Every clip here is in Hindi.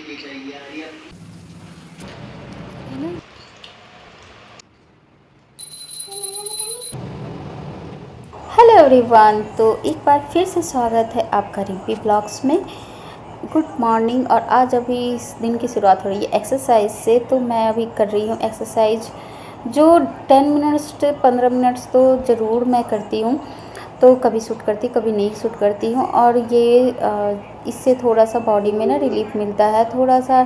हेलो एवरीवन, तो एक बार फिर से स्वागत है आपका रिम्पी ब्लॉग्स में। Good morning. और आज अभी इस दिन की शुरुआत हो रही है एक्सरसाइज से। तो मैं अभी कर रही हूँ एक्सरसाइज, जो 10 मिनट्स 15 मिनट्स तो ज़रूर मैं करती हूँ। तो कभी सूट करती, कभी नहीं सूट करती हूँ। और ये इससे थोड़ा सा बॉडी में ना रिलीफ मिलता है, थोड़ा सा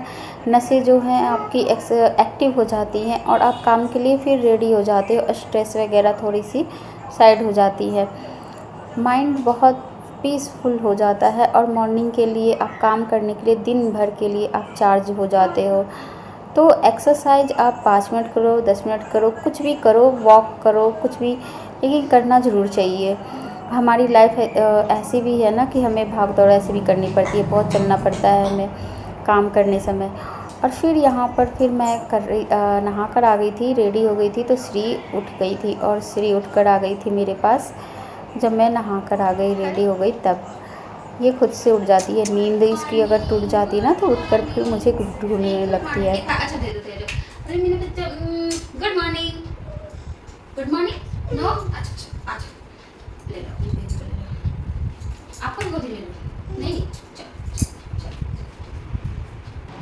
नसें जो हैं आपकी एक्टिव हो जाती हैं और आप काम के लिए फिर रेडी हो जाते हो। स्ट्रेस वगैरह थोड़ी सी साइड हो जाती है, माइंड बहुत पीसफुल हो जाता है और मॉर्निंग के लिए आप काम करने के लिए, दिन भर के लिए आप चार्ज हो जाते हो। तो एक्सरसाइज आप 5 मिनट करो, 10 मिनट करो, कुछ भी करो, वॉक करो, कुछ भी, लेकिन करना ज़रूर चाहिए। हमारी लाइफ ऐसी भी है ना कि हमें भाग दौड़ ऐसे भी करनी पड़ती है, बहुत चलना पड़ता है हमें काम करने समय। और फिर यहाँ पर फिर मैं नहा कर आ गई थी, रेडी हो गई थी, तो श्री उठ गई थी और श्री उठ कर आ गई थी मेरे पास। जब मैं नहा कर आ गई, रेडी हो गई, तब ये खुद से उठ जाती है। नींद इसकी अगर टूट जाती है ना तो उठकर फिर मुझे ढूंढने लगती है। अच्छा दे दो दे दो। अरे मैंने बच्चा good morning. Good morning. No अच्छा ले लो, ले लो। आपको गोदी ले लो। नहीं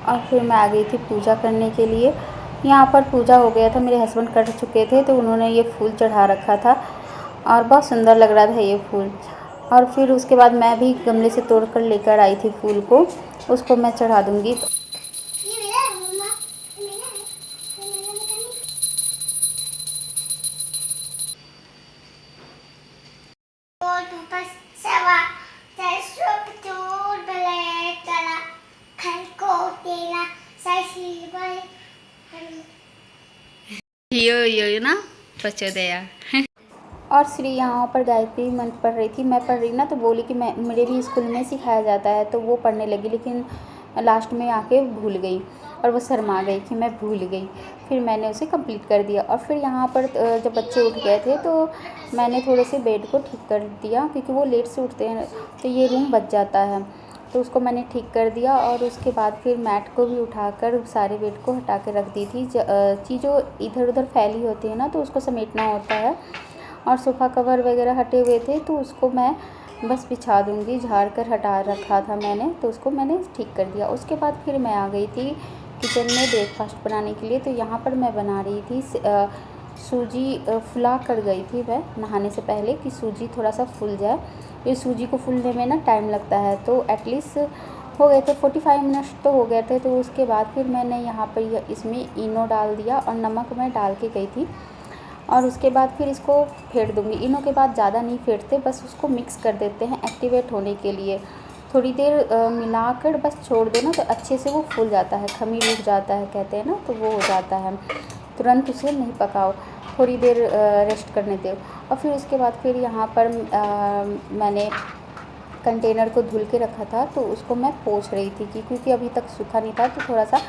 और फिर मैं आ गई थी पूजा करने के लिए। यहाँ पर पूजा हो गया था, मेरे हस्बैंड कर चुके थे, तो उन्होंने ये फूल चढ़ा रखा था और बहुत सुंदर लग रहा था ये फूल। और फिर उसके बाद मैं भी गमले से तोड़ कर लेकर आई थी फूल को, उसको मैं चढ़ा दूँगी। यो ना पचोदया। और श्री यहाँ पर गायत्री मंत्र पढ़ रही थी। मैं पढ़ रही ना तो बोली कि मैं, मेरे भी स्कूल में सिखाया जाता है, तो वो पढ़ने लगी, लेकिन लास्ट में आके भूल गई और वो शर्मा गई कि मैं भूल गई। फिर मैंने उसे कंप्लीट कर दिया। और फिर यहाँ पर जब बच्चे उठ गए थे तो मैंने थोड़े से बेड को ठीक कर दिया, क्योंकि वो लेट से उठते हैं तो ये रूम बच जाता है, तो उसको मैंने ठीक कर दिया। और उसके बाद फिर मैट को भी उठाकर सारे बेड को हटा के रख दी थी। चीज़ों इधर उधर फैली होती है ना तो उसको समेटना होता है। और सोफ़ा कवर वगैरह हटे हुए थे तो उसको मैं बस बिछा दूँगी, झाड़ कर हटा रखा था मैंने, तो उसको मैंने ठीक कर दिया। उसके बाद फिर मैं आ गई थी किचन में ब्रेकफास्ट बनाने के लिए। तो यहाँ पर मैं बना रही थी सूजी, फुला कर गई थी मैं नहाने से पहले कि सूजी थोड़ा सा फूल जाए। ये सूजी को फूलने में ना टाइम लगता है, तो एटलीस्ट हो गए थे 45 मिनट्स तो हो गए थे। तो उसके बाद फिर मैंने यहाँ पर इसमें इनो डाल दिया और नमक मैं डाल के गई थी। और उसके बाद फिर इसको फेंट दूँगी। इनो के बाद ज़्यादा नहीं फेंटते, बस उसको मिक्स कर देते हैं एक्टिवेट होने के लिए। थोड़ी देर मिलाकर बस छोड़ दो ना तो अच्छे से वो फूल जाता है, खमीर उठ जाता है कहते हैं ना, तो वो हो जाता है। तुरंत उसे नहीं पकाओ, थोड़ी देर रेस्ट करने दो। और फिर उसके बाद फिर यहाँ पर मैंने कंटेनर को धुल के रखा था, तो उसको मैं पोंछ रही थी क्योंकि अभी तक सूखा नहीं था, तो थोड़ा सा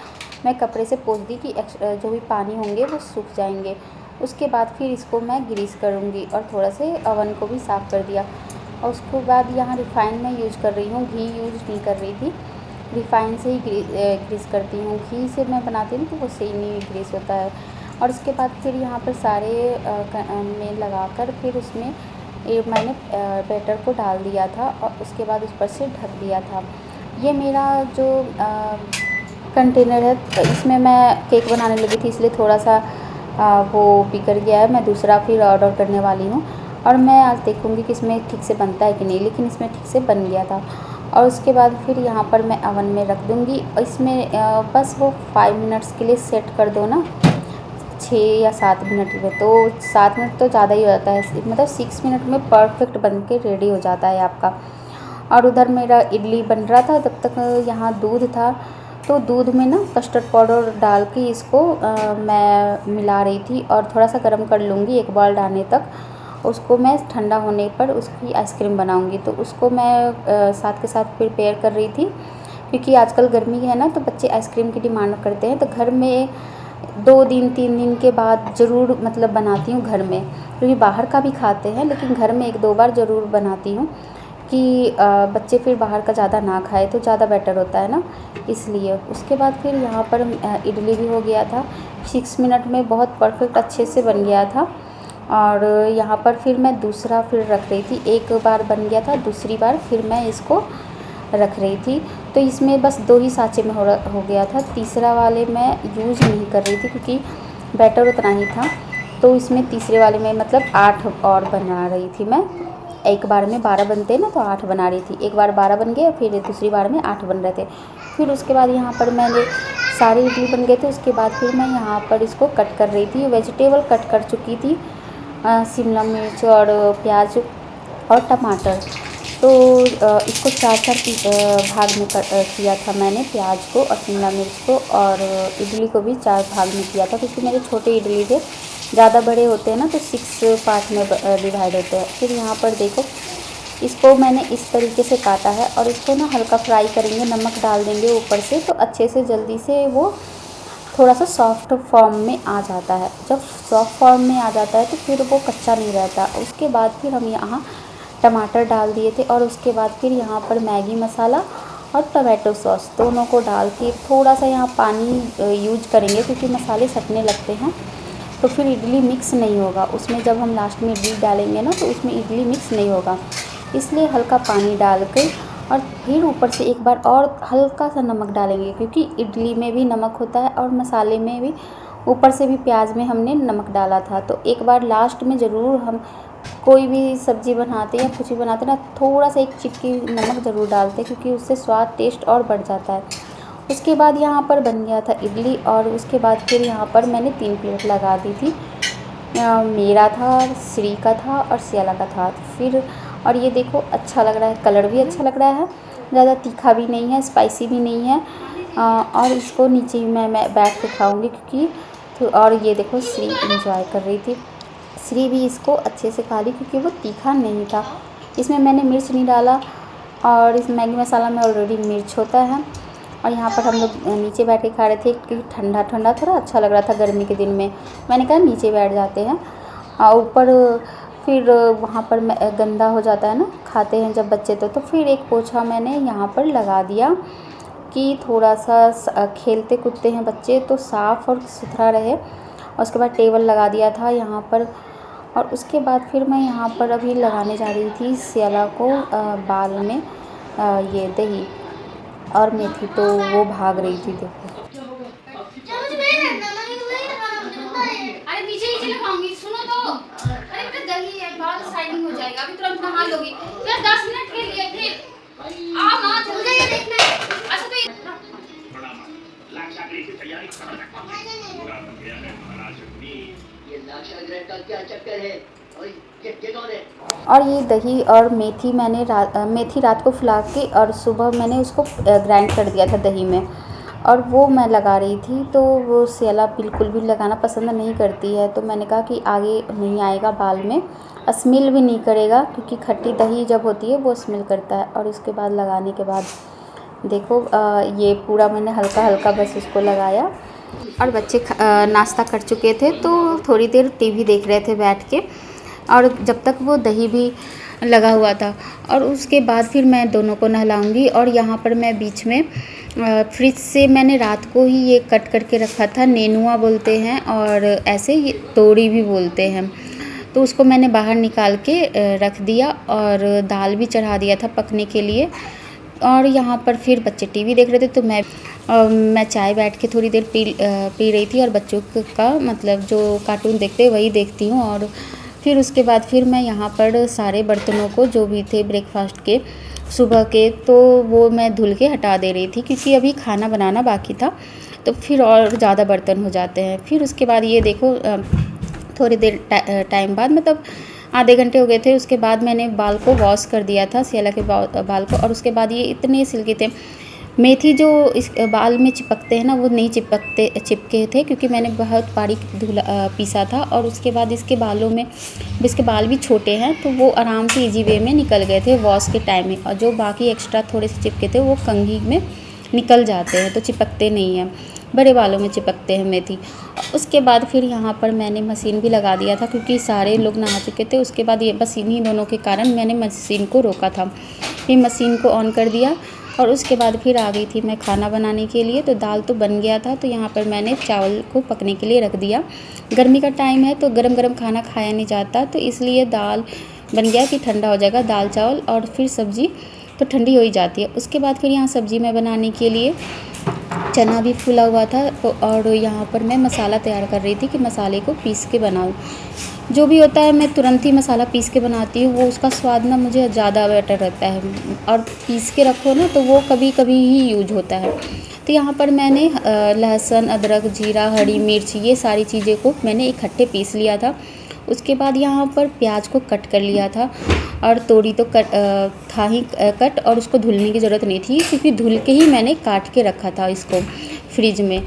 मैं कपड़े से पोंछ दी कि जो भी पानी होंगे वो सूख जाएंगे। उसके बाद फिर इसको मैं ग्रीस करूँगी और थोड़ा से अवन को भी साफ़ कर दिया। और उसके बाद यहाँ रिफ़ाइन मैं यूज कर रही हूँ, घी यूज नहीं कर रही थी। रिफ़ाइन से ही ग्रीस करती हूँ, घी से मैं बनाती हूँ तो वो सही नहीं ग्रीस होता है। और उसके बाद फिर यहाँ पर सारे में लगाकर फिर उसमें ये मैंने बैटर को डाल दिया था और उसके बाद उस पर से ढक दिया था। ये मेरा जो कंटेनर है, इसमें मैं केक बनाने लगी थी, इसलिए थोड़ा सा वो बिगड़ गया है। मैं दूसरा फिर ऑर्डर करने वाली हूँ और मैं आज देखूँगी कि इसमें ठीक से बनता है कि नहीं, लेकिन इसमें ठीक से बन गया था। और उसके बाद फिर यहाँ पर मैं अवन में रख दूँगी। इसमें बस वो 5 मिनट्स के लिए सेट कर दो ना, 6 या 7 मिनट में। तो 7 मिनट तो ज़्यादा ही हो जाता है, मतलब 6 मिनट में परफेक्ट बन के रेडी हो जाता है आपका। और उधर मेरा इडली बन रहा था, तब तक यहाँ दूध था, तो दूध में ना कस्टर्ड पाउडर डाल के इसको मैं मिला रही थी और थोड़ा सा गर्म कर लूँगी एक बॉल आने तक। उसको मैं ठंडा होने पर उसकी आइसक्रीम बनाऊँगी, तो उसको मैं साथ के साथ प्रिपेयर कर रही थी, क्योंकि आजकल गर्मी है ना तो बच्चे आइसक्रीम की डिमांड करते हैं। तो घर में 2 दिन 3 दिन के बाद ज़रूर मतलब बनाती हूँ घर में, क्योंकि बाहर का भी खाते हैं, लेकिन घर में 1-2 बार ज़रूर बनाती हूँ कि बच्चे फिर बाहर का ज़्यादा ना खाए तो ज़्यादा बेटर होता है ना, इसलिए। उसके बाद फिर यहाँ पर इडली भी हो गया था 6 मिनट में, बहुत परफेक्ट अच्छे से बन गया था। और यहाँ पर फिर मैं दूसरा फिर रख रही थी, एक बार बन गया था, दूसरी बार फिर मैं इसको रख रही थी। तो इसमें बस 2 ही साँचे में हो गया था, तीसरा वाले मैं यूज़ नहीं कर रही थी क्योंकि बैटर उतना ही था। तो इसमें तीसरे वाले में मतलब 8 और बना रही थी मैं। एक बार में 12 बनते हैं ना, तो 8 बना रही थी। एक बार 12 बन गए, फिर दूसरी बार में 8 बन रहे थे। फिर उसके बाद यहाँ पर मैंने सारे इडली बन गए थे। उसके बाद फिर मैं यहाँ पर इसको कट कर रही थी, वेजिटेबल कट कर चुकी थी, शिमला मिर्च और प्याज और टमाटर। तो इसको 4-4 भाग में किया था मैंने, प्याज को और शिमला मिर्च को, और इडली को भी 4 भाग में किया था क्योंकि मेरे छोटे इडली थे, ज़्यादा बड़े होते हैं ना तो 6 पार्ट में डिवाइड होते हैं। फिर यहाँ पर देखो, इसको मैंने इस तरीके से काटा है और इसको ना हल्का फ्राई करेंगे, नमक डाल देंगे ऊपर से, तो अच्छे से जल्दी से वो थोड़ा सा सॉफ्ट फॉर्म में आ जाता है। जब सॉफ्ट फॉर्म में आ जाता है तो फिर वो कच्चा नहीं रहता। उसके बाद फिर हम यहाँ टमाटर डाल दिए थे और उसके बाद फिर यहाँ पर मैगी मसाला और टमाटो सॉस दोनों को डाल के थोड़ा सा यहाँ पानी यूज करेंगे क्योंकि मसाले सटने लगते हैं, तो फिर इडली मिक्स नहीं होगा उसमें। जब हम लास्ट में इडली डालेंगे ना तो उसमें इडली मिक्स नहीं होगा, इसलिए हल्का पानी डाल के और फिर ऊपर से एक बार और हल्का सा नमक डालेंगे क्योंकि इडली में भी नमक होता है और मसाले में भी, ऊपर से भी प्याज में हमने नमक डाला था। तो एक बार लास्ट में ज़रूर हम कोई भी सब्ज़ी बनाते हैं या कुछ भी बनाते हैं ना, थोड़ा सा एक चिटकी नमक ज़रूर डालते हैं क्योंकि उससे स्वाद टेस्ट और बढ़ जाता है। उसके बाद यहाँ पर बन गया था इडली और उसके बाद फिर यहाँ पर मैंने 3 प्लेट लगा दी थी। मेरा था, श्री का था और सियाला का था। फिर और ये देखो अच्छा लग रहा है, कलर भी अच्छा लग रहा है, ज़्यादा तीखा भी नहीं है, स्पाइसी भी नहीं है। और इसको नीचे ही मैं बैठ के खाऊंगी क्योंकि तो। और ये देखो श्री इंजॉय कर रही थी, श्री भी इसको अच्छे से खा रही क्योंकि वो तीखा नहीं था। इसमें मैंने मिर्च नहीं डाला और इस मैगी मसाला में ऑलरेडी मिर्च होता है। और यहाँ पर हम लोग नीचे बैठ के खा रहे थे क्योंकि ठंडा ठंडा थोड़ा अच्छा लग रहा था गर्मी के दिन में। मैंने कहा नीचे बैठ जाते हैं, और ऊपर फिर वहाँ पर गंदा हो जाता है ना, खाते हैं जब बच्चे तो फिर एक पोछा मैंने यहाँ पर लगा दिया कि थोड़ा सा खेलते कूदते हैं बच्चे तो साफ़ और सुथरा रहे। और उसके बाद टेबल लगा दिया था यहाँ पर। और उसके बाद फिर मैं यहाँ पर अभी लगाने जा रही थी सियाला को बाल में ये दही और मेथी, तो वो भाग रही थी। देखो अरे नीचे नीचे लगाऊंगी, सुनो तो। अरे तो दही है, बाल शाइनिंग हो जाएगा, अभी तुरंत नहा लोगी। फिर 10 मिनट के लिए फिर आ मां चल जाइए देखना है। अच्छा तो ये लाक्षागृह का क्या चक्कर है? ये कौन है? और ये दही और मेथी मैंने मेथी रात को फुला के और सुबह मैंने उसको ग्राइंड कर दिया था दही में, और वो मैं लगा रही थी। तो वो सियाला बिल्कुल भी लगाना पसंद नहीं करती है, तो मैंने कहा कि आगे नहीं आएगा बाल में, स्मेल भी नहीं करेगा क्योंकि खट्टी दही जब होती है वो स्मेल करता है। और उसके बाद लगाने के बाद देखो ये पूरा मैंने हल्का हल्का बस उसको लगाया। और बच्चे नाश्ता कर चुके थे तो थोड़ी देर टीवी देख रहे थे बैठ के, और जब तक वो दही भी लगा हुआ था। और उसके बाद फिर मैं दोनों को नहलाऊंगी। और यहाँ पर मैं बीच में फ्रिज से मैंने रात को ही ये कट करके रखा था, नेनुआ बोलते हैं और ऐसे ये तोरी भी बोलते हैं, तो उसको मैंने बाहर निकाल के रख दिया और दाल भी चढ़ा दिया था पकने के लिए। और यहाँ पर फिर बच्चे टीवी देख रहे थे तो मैं चाय बैठ के थोड़ी देर पी रही थी। और बच्चों का मतलब जो कार्टून देखते हैं वही देखती हूँ। और फिर उसके बाद फिर मैं यहाँ पर सारे बर्तनों को जो भी थे ब्रेकफास्ट के सुबह के, तो वो मैं धुल के हटा दे रही थी क्योंकि अभी खाना बनाना बाकी था, तो फिर और ज़्यादा बर्तन हो जाते हैं। फिर उसके बाद ये देखो थोड़ी देर टाइम बाद, मतलब आधे घंटे हो गए थे, उसके बाद मैंने बाल को वॉश कर दिया था, सियाला के बाल को। और उसके बाद ये इतने सिल्की थे। मेथी जो इस बाल में चिपकते हैं ना, वो नहीं चिपके थे क्योंकि मैंने बहुत बारीक पीसा था। और उसके बाद इसके बालों में, इसके बाल भी छोटे हैं तो वो आराम से इजी वे में निकल गए थे वॉश के टाइम में। और जो बाकी एक्स्ट्रा थोड़े से चिपके थे वो कंघी में निकल जाते हैं, तो चिपकते नहीं हैं, बड़े बालों में चिपकते हैं मेथी। उसके बाद फिर यहाँ पर मैंने मशीन भी लगा दिया था क्योंकि सारे लोग नहा चुके थे। उसके बाद ये बस इन्हीं दोनों के कारण मैंने मशीन को रोका था। फिर मशीन को ऑन कर दिया और उसके बाद फिर आ गई थी मैं खाना बनाने के लिए। तो दाल तो बन गया था, तो यहाँ पर मैंने चावल को पकने के लिए रख दिया। गर्मी का टाइम है तो गरम गरम खाना खाया नहीं जाता, तो इसलिए दाल बन गया कि ठंडा हो जाएगा दाल चावल, और फिर सब्ज़ी तो ठंडी हो ही जाती है। उसके बाद फिर यहाँ सब्ज़ी में बनाने के लिए चना भी फूला हुआ था, और यहाँ पर मैं मसाला तैयार कर रही थी कि मसाले को पीस के बनाऊँ। जो भी होता है मैं तुरंत ही मसाला पीस के बनाती हूँ, वो उसका स्वाद ना मुझे ज़्यादा बेटर रहता है, और पीस के रखो ना तो वो कभी कभी ही यूज होता है। तो यहाँ पर मैंने लहसुन, अदरक, जीरा, हरी मिर्च, ये सारी चीज़ें को मैंने इकट्ठे पीस लिया था। उसके बाद यहाँ पर प्याज को कट कर लिया था, और तोरी तो था ही कट, और उसको धुलने की ज़रूरत नहीं थी क्योंकि धुल के ही मैंने काट के रखा था इसको फ्रिज में।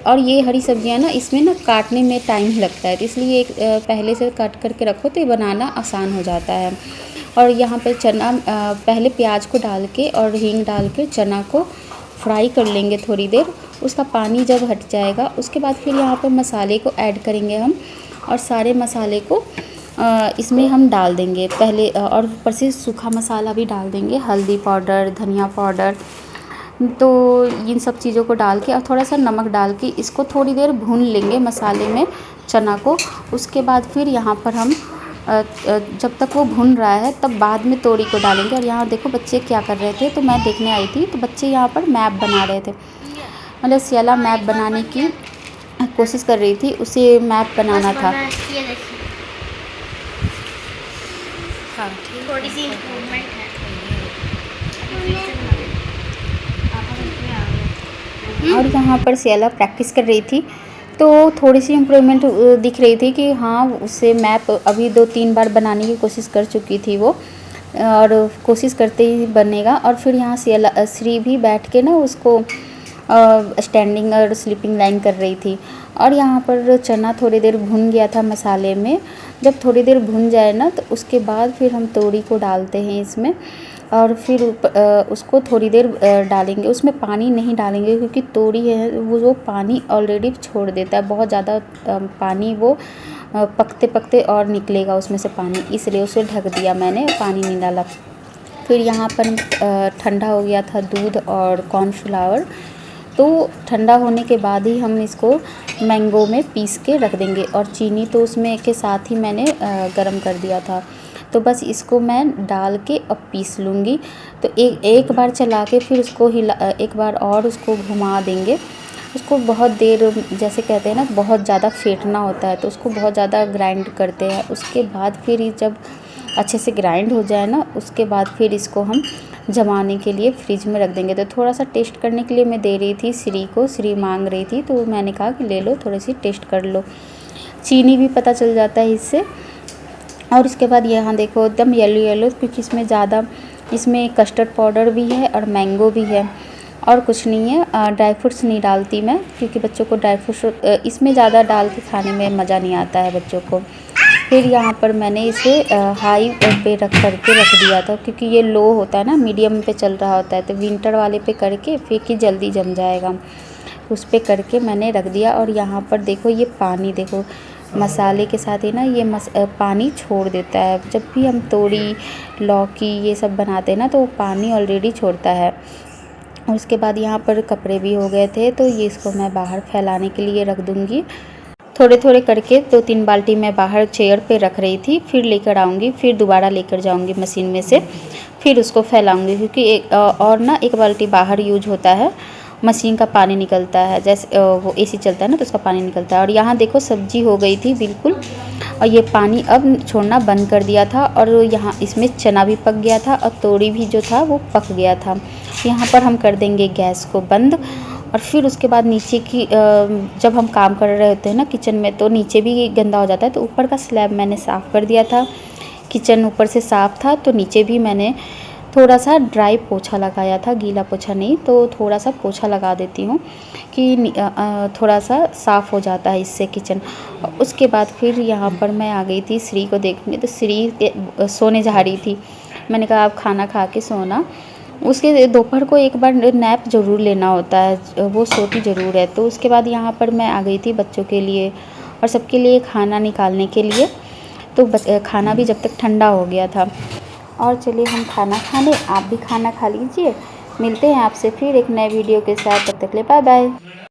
और ये हरी सब्जियां ना इसमें ना काटने में टाइम लगता है, तो इसलिए एक पहले से काट करके रखो तो ये बनाना आसान हो जाता है। और यहाँ पर चना पहले प्याज को डाल के और हींग डाल के चना को फ्राई कर लेंगे थोड़ी देर। उसका पानी जब हट जाएगा उसके बाद फिर यहाँ पर मसाले को ऐड करेंगे हम, और सारे मसाले को इसमें हम डाल देंगे पहले, और ऊपर से सूखा मसाला भी डाल देंगे, हल्दी पाउडर, धनिया पाउडर। तो इन सब चीज़ों को डाल के और थोड़ा सा नमक डाल के इसको थोड़ी देर भून लेंगे मसाले में चना को। उसके बाद फिर यहाँ पर हम जब तक वो भुन रहा है तब बाद में तोरी को डालेंगे। और यहाँ देखो बच्चे क्या कर रहे थे, तो मैं देखने आई थी, तो बच्चे यहाँ पर मैप बना रहे थे, मतलब सियाला मैप बनाने की कोशिश कर रही थी, उसे मैप बनाना था। हाँ, थोड़ी सी इम्प्रूवमेंट है। और यहाँ पर सियाला प्रैक्टिस कर रही थी, तो थोड़ी सी इम्प्रूवमेंट दिख रही थी कि हाँ उससे मैप अभी 2-3 बार बनाने की कोशिश कर चुकी थी वो, और कोशिश करते ही बनेगा। और फिर यहाँ सियाला श्री भी बैठ के ना उसको स्टैंडिंग और स्लीपिंग लाइन कर रही थी। और यहाँ पर चना थोड़ी देर भुन गया था मसाले में। जब थोड़ी देर भुन जाए ना तो उसके बाद फिर हम तोरी को डालते हैं इसमें, और फिर उसको थोड़ी देर डालेंगे। उसमें पानी नहीं डालेंगे क्योंकि तोरी है वो पानी ऑलरेडी छोड़ देता है, बहुत ज़्यादा पानी वो पकते पकते और निकलेगा उसमें से पानी, इसलिए उसे ढक दिया मैंने, पानी नहीं डाला। फिर यहाँ पर ठंडा हो गया था दूध और कॉर्नफ्लावर, तो ठंडा होने के बाद ही हम इसको मैंगो में पीस के रख देंगे। और चीनी तो उसमें के साथ ही मैंने गरम कर दिया था, तो बस इसको मैं डाल के अब पीस लूँगी। तो एक बार चला के फिर उसको एक बार और उसको घुमा देंगे। उसको बहुत देर, जैसे कहते हैं ना बहुत ज़्यादा फेंटना होता है, तो उसको बहुत ज़्यादा ग्राइंड करते हैं। उसके बाद फिर ये जब अच्छे से ग्राइंड हो जाए ना, उसके बाद फिर इसको हम जमाने के लिए फ्रिज में रख देंगे। तो थोड़ा सा टेस्ट करने के लिए मैं दे रही थी श्री को, श्री मांग रही थी, तो मैंने कहा कि ले लो, थोड़ी सी टेस्ट कर लो, चीनी भी पता चल जाता है इससे। और उसके बाद यहाँ देखो एकदम येलो येलो, क्योंकि इसमें कस्टर्ड पाउडर भी है और मैंगो भी है, और कुछ नहीं है। ड्राई फ्रूट्स नहीं डालती मैं, क्योंकि बच्चों को ड्राई फ्रूट्स इसमें ज़्यादा डाल के खाने में मज़ा नहीं आता है बच्चों को। फिर यहाँ पर मैंने इसे हाई पे रख दिया था, क्योंकि ये लो होता है ना, मीडियम पे चल रहा होता है, तो विंटर वाले पे करके फिर कि जल्दी जम जाएगा, उस पे करके मैंने रख दिया। और यहाँ पर देखो ये पानी देखो, मसाले के साथ ही ना ये पानी छोड़ देता है। जब भी हम तोरी, लौकी ये सब बनाते हैं ना, तो वो पानी ऑलरेडी छोड़ता है। और उसके बाद यहाँ पर कपड़े भी हो गए थे, तो ये इसको मैं बाहर फैलाने के लिए रख दूँगी। थोड़े थोड़े करके 2-3 बाल्टी मैं बाहर चेयर पे रख रही थी, फिर लेकर आऊँगी, फिर दोबारा लेकर जाऊँगी मशीन में से, फिर उसको फैलाऊँगी, क्योंकि एक बाल्टी बाहर यूज होता है, मशीन का पानी निकलता है, जैसे वो एसी चलता है ना तो उसका पानी निकलता है। और यहाँ देखो सब्जी हो गई थी बिल्कुल, और ये पानी अब छोड़ना बंद कर दिया था, और यहाँ इसमें चना भी पक गया था और तोरी भी जो था वो पक गया था। यहाँ पर हम कर देंगे गैस को बंद। और फिर उसके बाद नीचे की जब हम काम कर रहे होते हैं ना किचन में, तो नीचे भी गंदा हो जाता है, तो ऊपर का स्लैब मैंने साफ़ कर दिया था। किचन ऊपर से साफ़ था, तो नीचे भी मैंने थोड़ा सा ड्राई पोछा लगाया था, गीला पोछा नहीं, तो थोड़ा सा पोछा लगा देती हूँ कि थोड़ा सा साफ़ हो जाता है इससे किचन। उसके बाद फिर यहाँ पर मैं आ गई थी श्री को देखने, तो श्री सोने जा रही थी। मैंने कहा आप खाना खा के सोना, उसके दोपहर को एक बार नैप ज़रूर लेना होता है, वो सोती ज़रूर है। तो उसके बाद यहाँ पर मैं आ गई थी बच्चों के लिए और सबके लिए खाना निकालने के लिए। तो खाना भी जब तक ठंडा हो गया था, और चलिए हम खाना खाने, आप भी खाना खा लीजिए। मिलते हैं आपसे फिर एक नए वीडियो के साथ, तब तक के लिए बाय बाय।